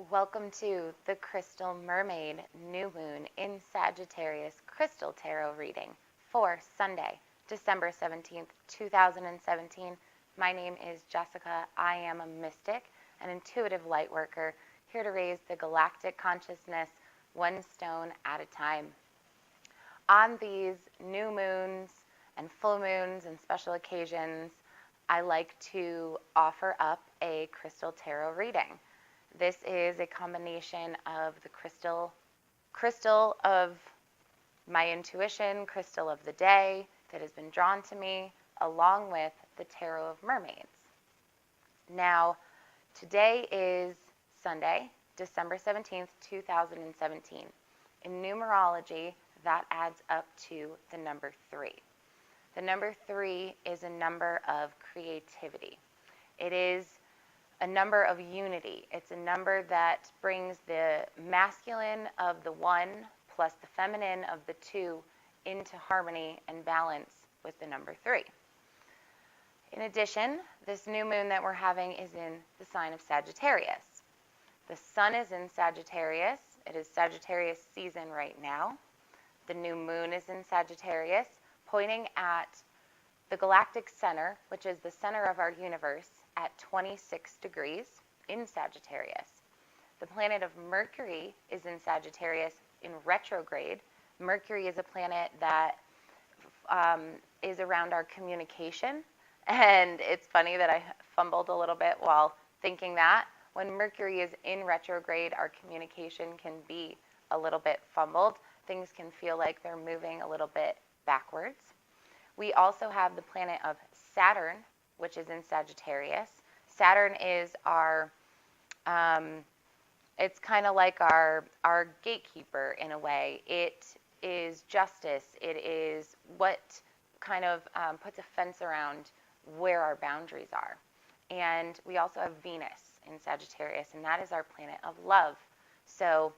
Welcome to the Crystal Mermaid New Moon in Sagittarius Crystal Tarot Reading for Sunday, December 17th, 2017. My name is Jessica. I am a mystic, an intuitive light worker, here to raise the galactic consciousness one stone at a time. On these new moons and full moons and special occasions, I like to offer up a crystal tarot reading. This is a combination of the crystal of my intuition, crystal of the day that has been drawn to me, along with the tarot of mermaids. Now, today is Sunday, December 17th, 2017. In numerology, that adds up to the number 3. The number 3 is a number of creativity. It is a number of unity. It's a number that brings the masculine of the 1 plus the feminine of the 2 into harmony and balance with the number 3. In addition, this new moon that we're having is in the sign of Sagittarius. The sun is in Sagittarius. It is Sagittarius season right now. The new moon is in Sagittarius, pointing at the galactic center, which is the center of our universe, at 26 degrees in Sagittarius. The planet of Mercury is in Sagittarius in retrograde. Mercury is a planet that is around our communication, and it's funny that I fumbled a little bit while thinking that. When Mercury is in retrograde, our communication can be a little bit fumbled. Things can feel like they're moving a little bit backwards. We also have the planet of Saturn, which is in Sagittarius. Saturn is our, it's kind of like our gatekeeper in a way. It is justice. It is what kind of puts a fence around where our boundaries are. And we also have Venus in Sagittarius, and that is our planet of love. So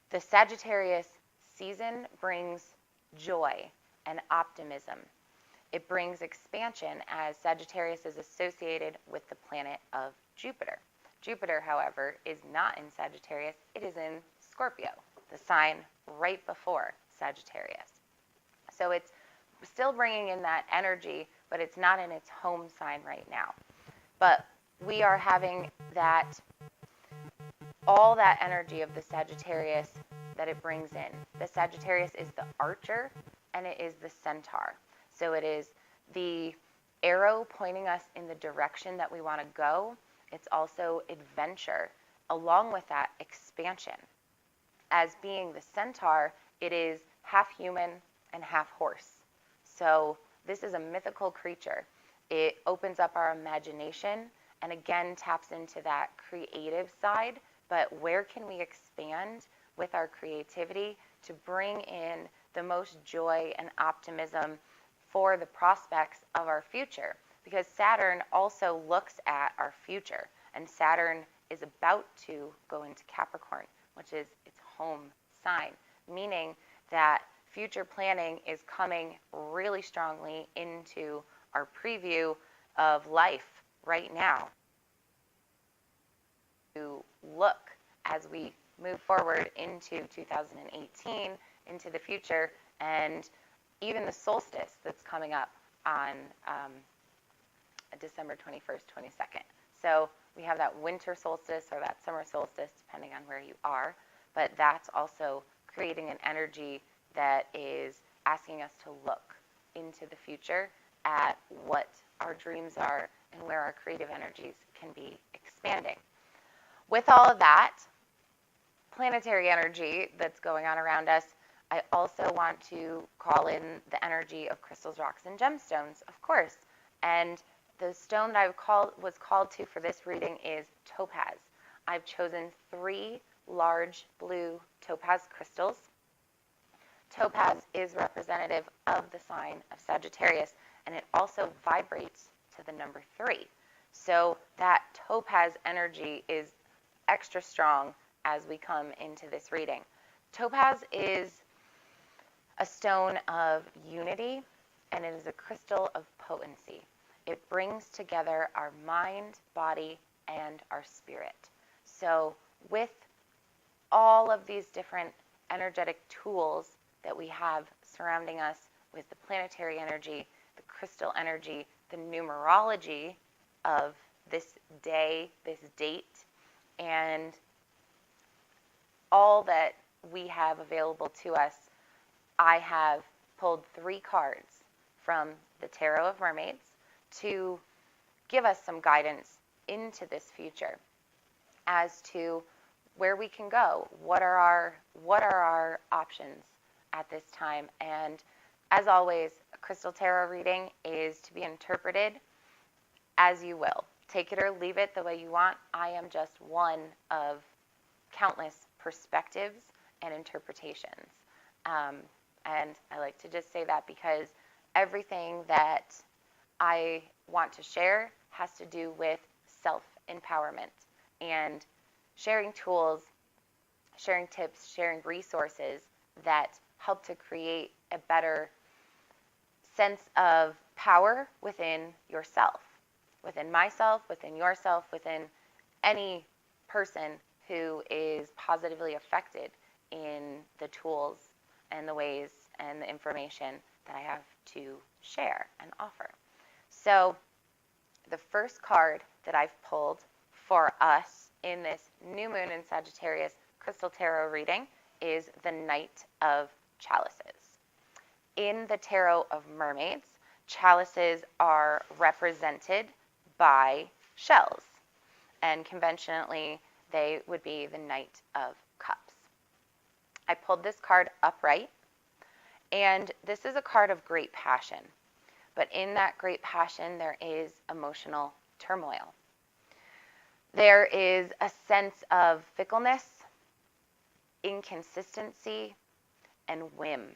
the Sagittarius season brings joy and optimism. It brings expansion, as Sagittarius is associated with the planet of Jupiter. Jupiter, however, is not in Sagittarius. It is in Scorpio, the sign right before Sagittarius. So it's still bringing in that energy, but it's not in its home sign right now. But we are having that, all that energy of the Sagittarius that it brings in. The Sagittarius is the archer, and it is the centaur. So it is the arrow pointing us in the direction that we want to go. It's also adventure, along with that expansion. As being the centaur, it is half human and half horse. So this is a mythical creature. It opens up our imagination and again taps into that creative side. But where can we expand with our creativity to bring in the most joy and optimism for the prospects of our future? Because Saturn also looks at our future, and Saturn is about to go into Capricorn, which is its home sign, meaning that future planning is coming really strongly into our preview of life right now. To look as we move forward into 2018, into the future, and even the solstice that's coming up on December 21st, 22nd. So we have that winter solstice or that summer solstice, depending on where you are, but that's also creating an energy that is asking us to look into the future at what our dreams are and where our creative energies can be expanding. With all of that planetary energy that's going on around us, I also want to call in the energy of crystals, rocks, and gemstones, of course. And the stone that I was called to for this reading is topaz. I've chosen 3 large blue topaz crystals. Topaz is representative of the sign of Sagittarius, and it also vibrates to the number 3. So that topaz energy is extra strong as we come into this reading. Topaz is a stone of unity, and it is a crystal of potency. It brings together our mind, body, and our spirit. So with all of these different energetic tools that we have surrounding us, with the planetary energy, the crystal energy, the numerology of this day, this date, and all that we have available to us, I have pulled 3 cards from the Tarot of Mermaids to give us some guidance into this future as to where we can go, what are our options at this time. And as always, a crystal tarot reading is to be interpreted as you will. Take it or leave it the way you want. I am just one of countless perspectives and interpretations. And I like to just say that because everything that I want to share has to do with self-empowerment and sharing tools, sharing tips, sharing resources that help to create a better sense of power within yourself, within myself, within yourself, within any person who is positively affected in the tools and the ways and the information that I have to share and offer. So the first card that I've pulled for us in this new moon in Sagittarius Crystal Tarot reading is the Knight of Chalices. In the Tarot of Mermaids, chalices are represented by shells, and conventionally they would be the Knight of Cups. I pulled this card upright, and this is a card of great passion, but in that great passion there is emotional turmoil. There is a sense of fickleness, inconsistency, and whim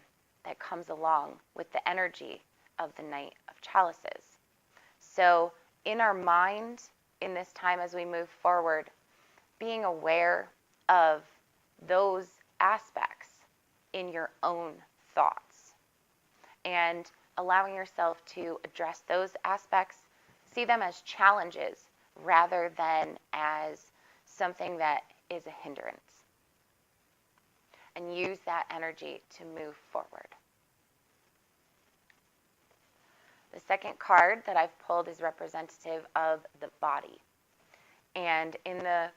that comes along with the energy of the Knight of Chalices. So in our mind, in this time as we move forward, being aware of those aspects in your own thoughts and allowing yourself to address those aspects, see them as challenges rather than as something that is a hindrance, and use that energy to move forward. The second card that I've pulled is representative of the body. And in the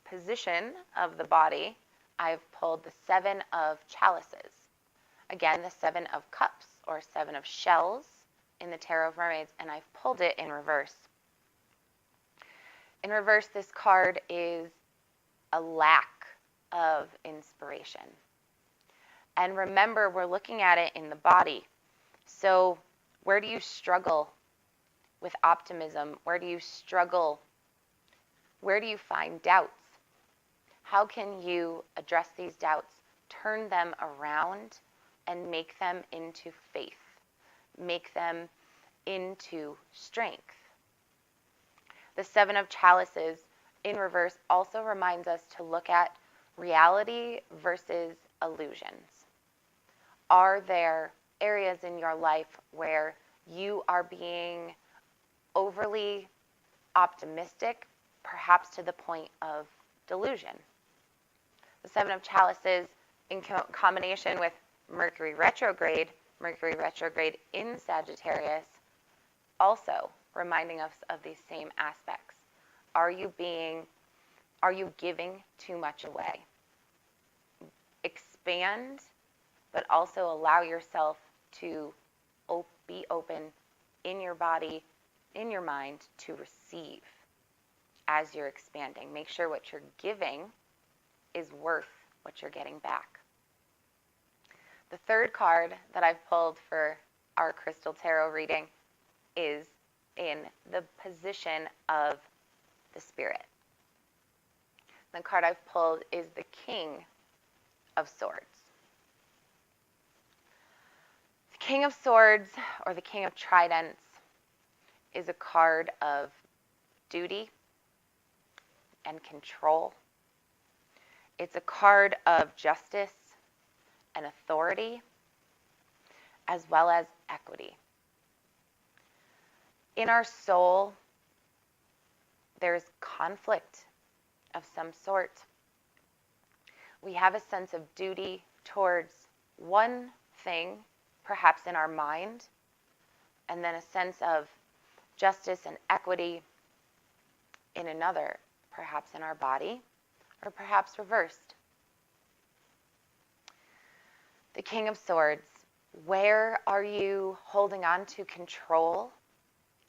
position of the body, I've pulled the 7 of Chalices. Again, the 7 of Cups or 7 of Shells in the Tarot of Mermaids, and I've pulled it in reverse. In reverse, this card is a lack of inspiration. And remember, we're looking at it in the body. So where do you struggle with optimism? Where do you struggle? Where do you find doubts? How can you address these doubts, turn them around, and make them into faith? Make them into strength. The 7 of Chalices in reverse also reminds us to look at reality versus illusions. Are there areas in your life where you are being overly optimistic, perhaps to the point of delusion? The 7 of Chalices in combination with Mercury retrograde in Sagittarius, also reminding us of these same aspects. Are you giving too much away? Expand, but also allow yourself to be open in your body, in your mind, to receive as you're expanding. Make sure what you're giving is worth what you're getting back. The third card that I've pulled for our Crystal Tarot reading is in the position of the Spirit. The card I've pulled is the King of Swords. The King of Swords, or the King of Tridents, is a card of duty and control. It's a card of justice and authority, as well as equity. In our soul, there's conflict of some sort, We have a sense of duty towards one thing, perhaps in our mind, and then a sense of justice and equity in another, perhaps in our body, or perhaps reversed. The King of Swords, where are you holding on to control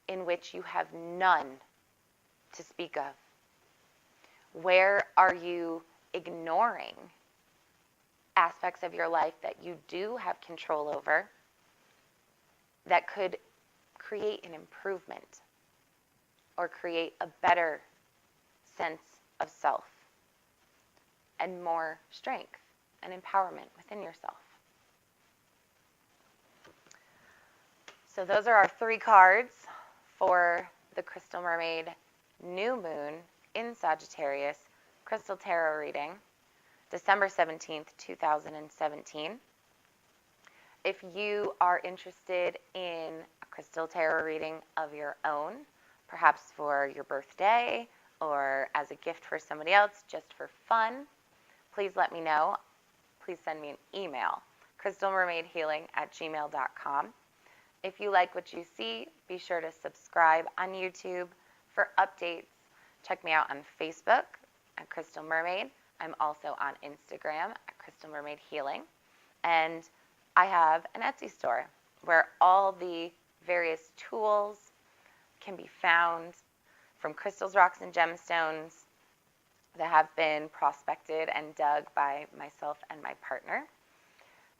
in which you have none to speak of? Where are you ignoring aspects of your life that you do have control over that could create an improvement or create a better sense of self and more strength and empowerment within yourself? So those are our 3 cards for the Crystal Mermaid New Moon in Sagittarius Crystal Tarot Reading, December 17th, 2017. If you are interested in a crystal tarot reading of your own, perhaps for your birthday or as a gift for somebody else, just for fun, please let me know. Please send me an email, crystalmermaidhealing@gmail.com. If you like what you see, be sure to subscribe on YouTube for updates. Check me out on Facebook at Crystal Mermaid. I'm also on Instagram at Crystal Mermaid Healing. And I have an Etsy store where all the various tools can be found, from crystals, rocks, and gemstones that have been prospected and dug by myself and my partner.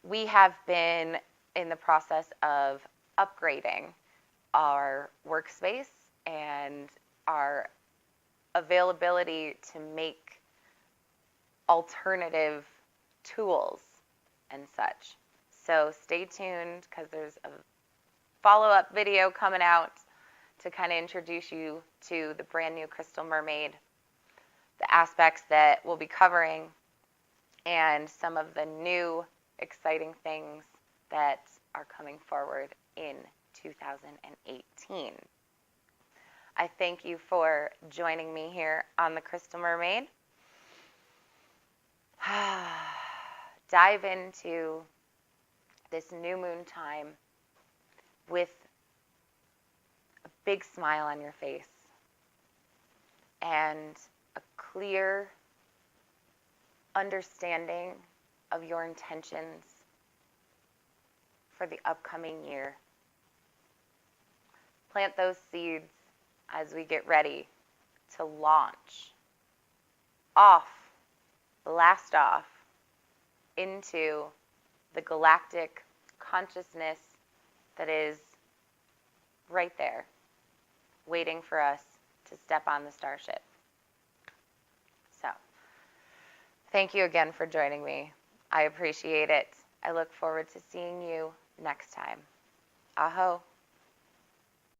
We have been in the process of upgrading our workspace and our availability to make alternative tools and such. So stay tuned, because there's a follow-up video coming out to kind of introduce you to the brand new Crystal Mermaid, the aspects that we'll be covering, and some of the new exciting things that are coming forward in 2018. I thank you for joining me here on the Crystal Mermaid. Dive into this new moon time with a big smile on your face and a clear understanding of your intentions for the upcoming year. Plant those seeds as we get ready to launch off, blast off into the galactic consciousness that is right there, waiting for us to step on the starship. So, thank you again for joining me. I appreciate it. I look forward to seeing you next time. Aho.